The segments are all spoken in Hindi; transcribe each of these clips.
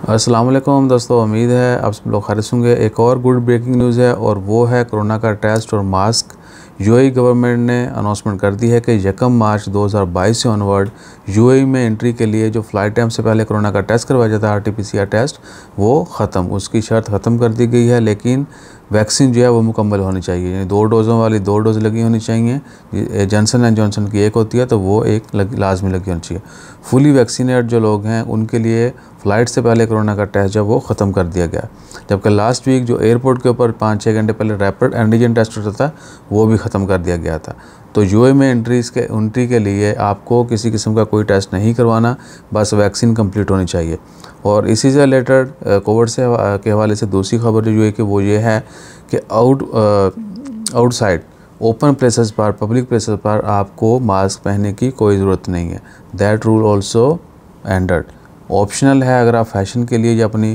अस्सलाम वालेकुम दोस्तों, उम्मीद है आप सब लोग खैरियत होंगे। एक और गुड ब्रेकिंग न्यूज़ है और वो है कोरोना का टेस्ट और मास्क। यूएई गवर्नमेंट ने अनाउंसमेंट कर दी है कि 1 मार्च 2022 से ऑनवर्ड यूएई में एंट्री के लिए जो फ़्लाइट टाइम से पहले कोरोना का टेस्ट करवाया जाता है RT-PCR टेस्ट, वो ख़त्म, उसकी शर्त ख़त्म कर दी गई है। लेकिन वैक्सीन जो है वो मुकम्मल होनी चाहिए, यानी 2 डोज़ों वाली 2 डोज़ लगी होनी चाहिए। जॉनसन एंड जॉनसन की एक होती है तो वो एक लाजमी लगी होनी चाहिए। फुली वैक्सीनेट जो लोग हैं उनके लिए फ़्लाइट से पहले कोरोना का टेस्ट जब वो ख़त्म कर दिया गया, जबकि लास्ट वीक जो एयरपोर्ट के ऊपर 5-6 घंटे पहले रैपिड एंटीजन टेस्ट होता था वो भी ख़त्म कर दिया गया था। तो यूएई में एंट्री के लिए आपको किसी किस्म का कोई टेस्ट नहीं करवाना, बस वैक्सीन कंप्लीट होनी चाहिए। और इसी से रिलेटेड कोविड के हवाले से दूसरी खबर जो यूएई की वो ये है कि आउटसाइड ओपन प्लेसेस पर, पब्लिक प्लेसेस पर आपको मास्क पहनने की कोई ज़रूरत नहीं है। That rule also ended. Optional है, अगर आप फैशन के लिए या अपनी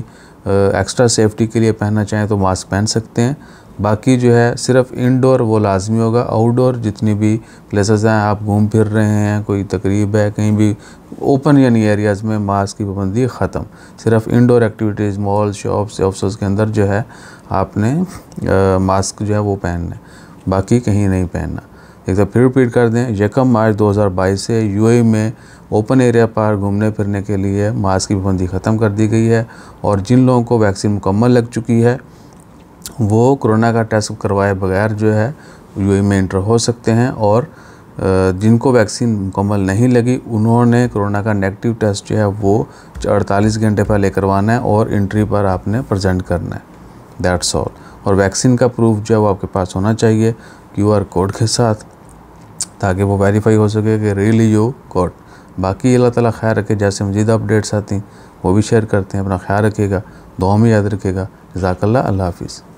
एक्स्ट्रा सेफ्टी के लिए पहनना चाहें तो मास्क पहन सकते हैं। बाकी जो है सिर्फ इनडोर वो लाजमी होगा। आउटडोर जितनी भी प्लेसेस हैं, आप घूम फिर रहे हैं, कोई तकरीब है, कहीं भी ओपन यानी एरियाज़ में मास्क की पाबंदी ख़त्म। सिर्फ indoor activities, mall, shops, office के अंदर जो है आपने मास्क जो है वो पहनना है, बाकी कहीं नहीं पहनना। एक बार फिर रिपीट कर दें, 1 मार्च 2022 से यूएई में ओपन एरिया पर घूमने फिरने के लिए मास्क की पाबंदी ख़त्म कर दी गई है। और जिन लोगों को वैक्सीन मुकम्मल लग चुकी है वो कोरोना का टेस्ट करवाए बगैर जो है यूएई में एंटर हो सकते हैं, और जिनको वैक्सीन मुकम्मल नहीं लगी उन्होंने कोरोना का नेगेटिव टेस्ट जो है वो 48 घंटे पहले करवाना है और एंट्री पर आपने प्रेजेंट करना है। That's all. और वैक्सीन का प्रूफ जो है वो आपके पास होना चाहिए QR कोड के साथ, ताकि वो वेरीफाई हो सके कि रियली यू गॉट। बाकी अल्लाह ताला खैर रखे, जैसे मज़ीद अपडेट्स आती वो भी शेयर करते हैं। अपना ख्याल रखिएगा, दुआ में याद रखिएगा। जज़ाकल्लाह, अल्लाह हाफिज़।